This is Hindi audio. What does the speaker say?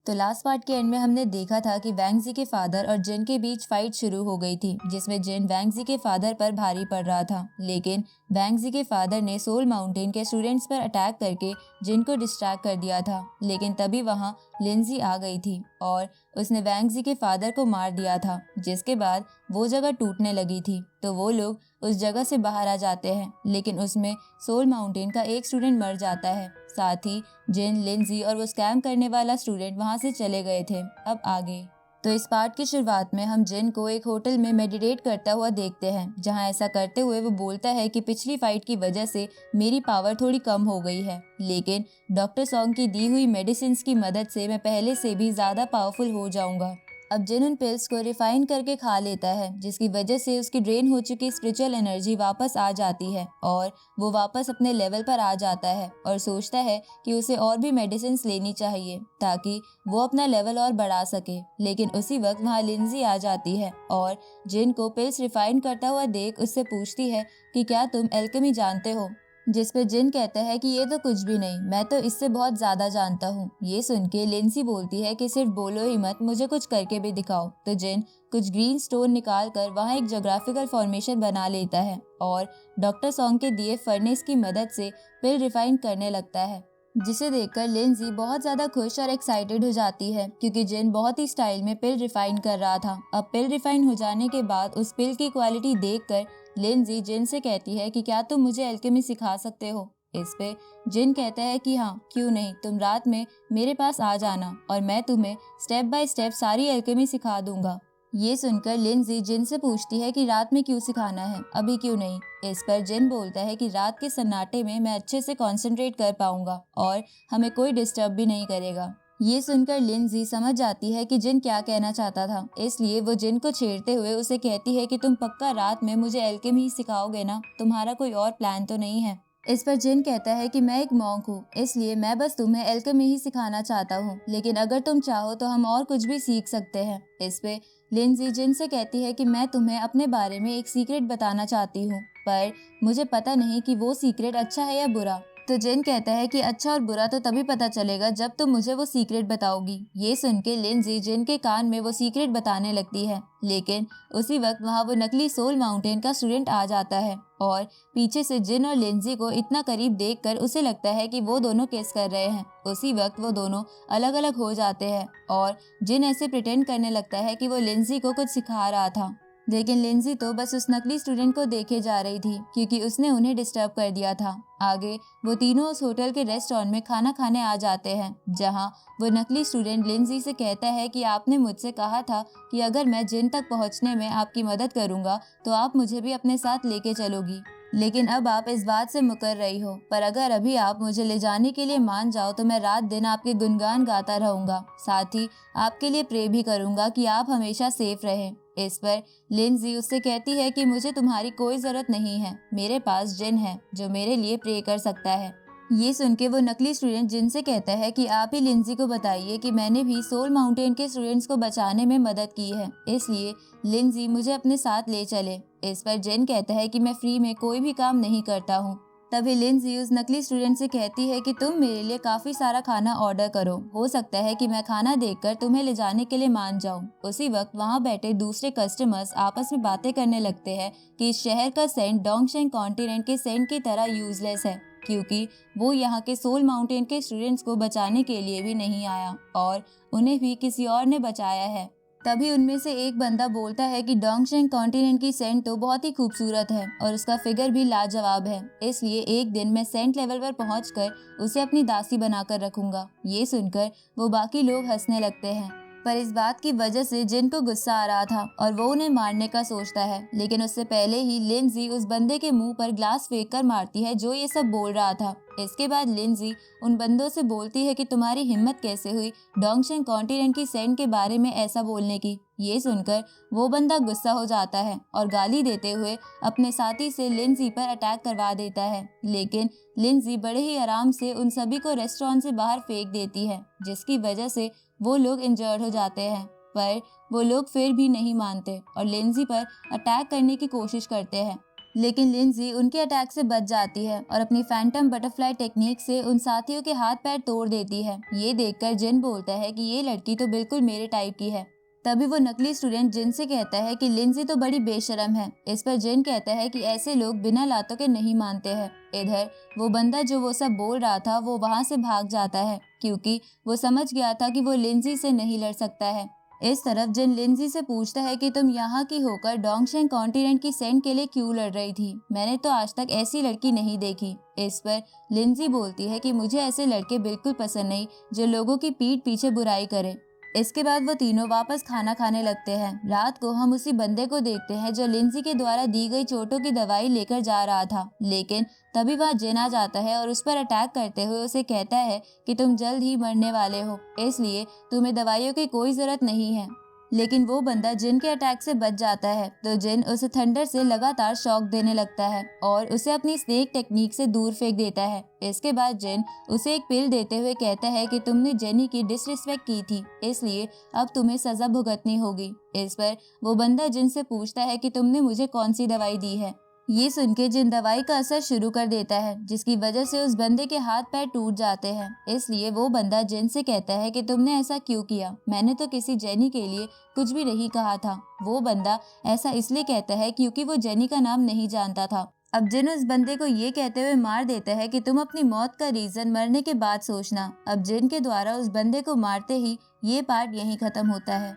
तो लास्ट पार्ट के एंड में हमने देखा था कि वैंगजी के फादर और जिन के बीच फाइट शुरू हो गई थी, जिसमें जिन वैंगजी के फादर पर भारी पड़ रहा था। लेकिन वैंगजी के फादर ने सोल माउंटेन के स्टूडेंट्स पर अटैक करके जिन को डिस्ट्रैक्ट कर दिया था। लेकिन तभी वहां लिंजी आ गई थी और उसने वैंगजी के फादर को मार दिया था, जिसके बाद वो जगह टूटने लगी थी। तो वो लोग उस जगह से बाहर आ जाते हैं, लेकिन उसमें सोल माउंटेन का एक स्टूडेंट मर जाता है। साथ ही जिन, लिंजी और वो स्कैम करने वाला स्टूडेंट वहां से चले गए थे। अब आगे तो इस पार्ट की शुरुआत में हम जिन को एक होटल में मेडिटेट करता हुआ देखते हैं, जहां ऐसा करते हुए वो बोलता है कि पिछली फाइट की वजह से मेरी पावर थोड़ी कम हो गई है, लेकिन डॉक्टर सॉन्ग की दी हुई मेडिसिन की मदद से मैं पहले से भी ज्यादा पावरफुल हो जाऊंगा। अब जिन उन पिल्स को रिफाइन करके खा लेता है, जिसकी वजह से उसकी ड्रेन हो चुकी स्पिरिचुअल एनर्जी वापस आ जाती है और वो वापस अपने लेवल पर आ जाता है और सोचता है कि उसे और भी मेडिसिन लेनी चाहिए ताकि वो अपना लेवल और बढ़ा सके। लेकिन उसी वक्त वहाँ लिंजी आ जाती है और जिन को पिल्स रिफाइन करता हुआ देख उससे पूछती है कि क्या तुम एल्केमी जानते हो, जिस पे जिन कहता है कि ये तो कुछ भी नहीं, मैं तो इससे बहुत ज्यादा जानता हूँ। ये सुन के लिंसी बोलती है कि सिर्फ बोलो ही मत, मुझे कुछ करके भी दिखाओ। तो जिन कुछ ग्रीन स्टोन निकाल कर वहाँ एक ज्योग्राफिकल फॉर्मेशन बना लेता है और डॉक्टर सॉन्ग के दिए फर्नेस की मदद से पिल रिफाइन करने लगता है, जिसे देखकर लिंजी बहुत ज्यादा खुश और एक्साइटेड हो जाती है क्योंकि जिन बहुत ही स्टाइल में पिल रिफाइन कर रहा था। अब पिल रिफाइन हो जाने के बाद उस पिल की क्वालिटी देखकर लिंजी जिन से कहती है कि क्या तुम मुझे एल्केमी सिखा सकते हो। इस पे जिन कहता है कि हाँ, क्यों नहीं, तुम रात में मेरे पास आ जाना और मैं तुम्हें स्टेप बाय स्टेप सारी एल्केमी सिखा दूंगा। ये सुनकर लिंजी जिन से पूछती है कि रात में क्यों सिखाना है, अभी क्यों नहीं। इस पर जिन बोलता है कि रात के सन्नाटे में मैं अच्छे से कंसंट्रेट कर पाऊंगा और हमें कोई डिस्टर्ब भी नहीं करेगा। ये सुनकर लिंजी समझ जाती है कि जिन क्या कहना चाहता था, इसलिए वो जिन को छेड़ते हुए उसे कहती है कि तुम पक्का रात में मुझे एल्केमी सिखाओगे ना, तुम्हारा कोई और प्लान तो नहीं है। इस पर जिन कहता है कि मैं एक मॉन्क हूँ, इसलिए मैं बस तुम्हें एल्केमी ही सिखाना चाहता हूँ, लेकिन अगर तुम चाहो तो हम और कुछ भी सीख सकते हैं। इस पे लिंजी जिन से कहती है कि मैं तुम्हें अपने बारे में एक सीक्रेट बताना चाहती हूँ, पर मुझे पता नहीं कि वो सीक्रेट अच्छा है या बुरा। तो जिन कहता है कि अच्छा और बुरा तो तभी पता चलेगा जब तुम मुझे वो सीक्रेट बताओगी। ये सुन के लिंजी जिन के कान में वो सीक्रेट बताने लगती है, लेकिन उसी वक्त वहाँ वो नकली सोल माउंटेन का स्टूडेंट आ जाता है और पीछे से जिन और लिंजी को इतना करीब देखकर उसे लगता है कि वो दोनों किस कर रहे हैं। उसी वक्त वो दोनों अलग अलग हो जाते हैं और जिन ऐसे प्रिटेंड करने लगता है कि वो लिंजी को कुछ सिखा रहा था, लेकिन लिंजी तो बस उस नकली स्टूडेंट को देखे जा रही थी क्योंकि उसने उन्हें डिस्टर्ब कर दिया था। आगे वो तीनों उस होटल के रेस्टोरेंट में खाना खाने आ जाते हैं, जहां वो नकली स्टूडेंट लिंजी से कहता है कि आपने मुझसे कहा था कि अगर मैं जिन तक पहुंचने में आपकी मदद करूंगा तो आप मुझे भी अपने साथ लेके चलोगी, लेकिन अब आप इस बात से मुकर रही हो। पर अगर अभी आप मुझे ले जाने के लिए मान जाओ तो मैं रात दिन आपके गुणगान गाता रहूंगा, साथ ही आपके लिए प्रे भी करूंगा कि आप हमेशा सेफ रहें। इस पर लिंजी उससे कहती है कि मुझे तुम्हारी कोई जरूरत नहीं है, मेरे पास जिन है जो मेरे लिए प्रे कर सकता है। ये सुन के वो नकली स्टूडेंट जिन से कहता है कि आप ही लिंजी को बताइए कि मैंने भी सोल माउंटेन के स्टूडेंट्स को बचाने में मदद की है, इसलिए लिंजी मुझे अपने साथ ले चले। इस पर जिन कहता है कि मैं फ्री में कोई भी काम नहीं करता हूँ। तभी लिंजी उस नकली स्टूडेंट से कहती है कि तुम मेरे लिए काफी सारा खाना ऑर्डर करो, हो सकता है कि मैं खाना देखकर तुम्हें ले जाने के लिए मान जाऊं। उसी वक्त वहां बैठे दूसरे कस्टमर्स आपस में बातें करने लगते हैं कि इस शहर का सेंट डोंगशेंग कॉन्टिनेंट के सेंट की तरह यूजलेस है, क्योंकि वो यहाँ के सोल माउंटेन के स्टूडेंट्स को बचाने के लिए भी नहीं आया और उन्हें भी किसी और ने बचाया है। तभी उनमें से एक बंदा बोलता है कि डोंगशेंग कॉन्टिनेंट की सेंट तो बहुत ही खूबसूरत है और उसका फिगर भी लाजवाब है, इसलिए एक दिन मैं सेंट लेवल पर पहुंचकर उसे अपनी दासी बनाकर रखूंगा। ये सुनकर वो बाकी लोग हंसने लगते हैं, पर इस बात की वजह से जिन को गुस्सा आ रहा था और वो उन्हें मारने का सोचता है, लेकिन उससे पहले ही लिंजी उस बंदे के मुंह पर ग्लास फेंक कर मारती है जो ये सब बोल रहा था। इसके बाद लिंजी उन बंदों से बोलती है कि तुम्हारी हिम्मत कैसे हुई डोंगशेंग कॉन्टिनेंट की सेंट के बारे में ऐसा बोलने की। ये सुनकर वो बंदा गुस्सा हो जाता है और गाली देते हुए अपने साथी से लिंजी पर अटैक करवा देता है, लेकिन लिंजी बड़े ही आराम से उन सभी को रेस्टोरेंट से बाहर फेंक देती है, जिसकी वजह से वो लोग इंजर्ड हो जाते हैं। पर वो लोग फिर भी नहीं मानते और लिंजी पर अटैक करने की कोशिश करते हैं। लेकिन लिंजी उनके अटैक से बच जाती है और अपनी फैंटम बटरफ्लाई टेक्निक से उन साथियों के हाथ पैर तोड़ देती है। ये देखकर जिन बोलता है कि ये लड़की तो बिल्कुल मेरे टाइप की है। तभी वो नकली स्टूडेंट जिन से कहता है कि लिंजी तो बड़ी बेशरम है। इस पर जिन कहता है कि ऐसे लोग बिना लातों के नहीं मानते हैं। इधर वो बंदा जो वो सब बोल रहा था वो वहाँ से भाग जाता है क्योंकि वो समझ गया था कि वो लिंजी से नहीं लड़ सकता है। इस तरफ जिन लिंजी से पूछता है कि तुम यहाँ की होकर डोंगशेंग कॉन्टिनेंट की सेंट के लिए क्यों लड़ रही थी, मैंने तो आज तक ऐसी लड़की नहीं देखी। इस पर लिंजी बोलती है कि मुझे ऐसे लड़के बिल्कुल पसंद नहीं जो लोगों की पीठ पीछे बुराई करे। इसके बाद वो तीनों वापस खाना खाने लगते हैं। रात को हम उसी बंदे को देखते हैं जो लिंजी के द्वारा दी गई चोटों की दवाई लेकर जा रहा था, लेकिन तभी वह जिन आ जाता है और उस पर अटैक करते हुए उसे कहता है कि तुम जल्द ही मरने वाले हो, इसलिए तुम्हें दवाइयों की कोई जरूरत नहीं है। लेकिन वो बंदा जिन के अटैक से बच जाता है तो जिन उसे थंडर से लगातार शॉक देने लगता है और उसे अपनी स्नेक टेक्निक से दूर फेंक देता है। इसके बाद जिन उसे एक पिल देते हुए कहता है कि तुमने जेनी की डिसरिस्पेक्ट की थी, इसलिए अब तुम्हें सजा भुगतनी होगी। इस पर वो बंदा जिन से पूछता है कि तुमने मुझे कौन सी दवाई दी है। ये सुन के जिन दवाई का असर शुरू कर देता है जिसकी वजह से उस बंदे के हाथ पैर टूट जाते हैं। इसलिए वो बंदा जिन से कहता है कि तुमने ऐसा क्यों किया, मैंने तो किसी जेनी के लिए कुछ भी नहीं कहा था। वो बंदा ऐसा इसलिए कहता है क्योंकि वो जेनी का नाम नहीं जानता था। अब जिन उस बंदे को ये कहते हुए मार देता है कि तुम अपनी मौत का रीजन मरने के बाद सोचना। अब जिन के द्वारा उस बंदे को मारते ही ये पार्ट यहीं खत्म होता है।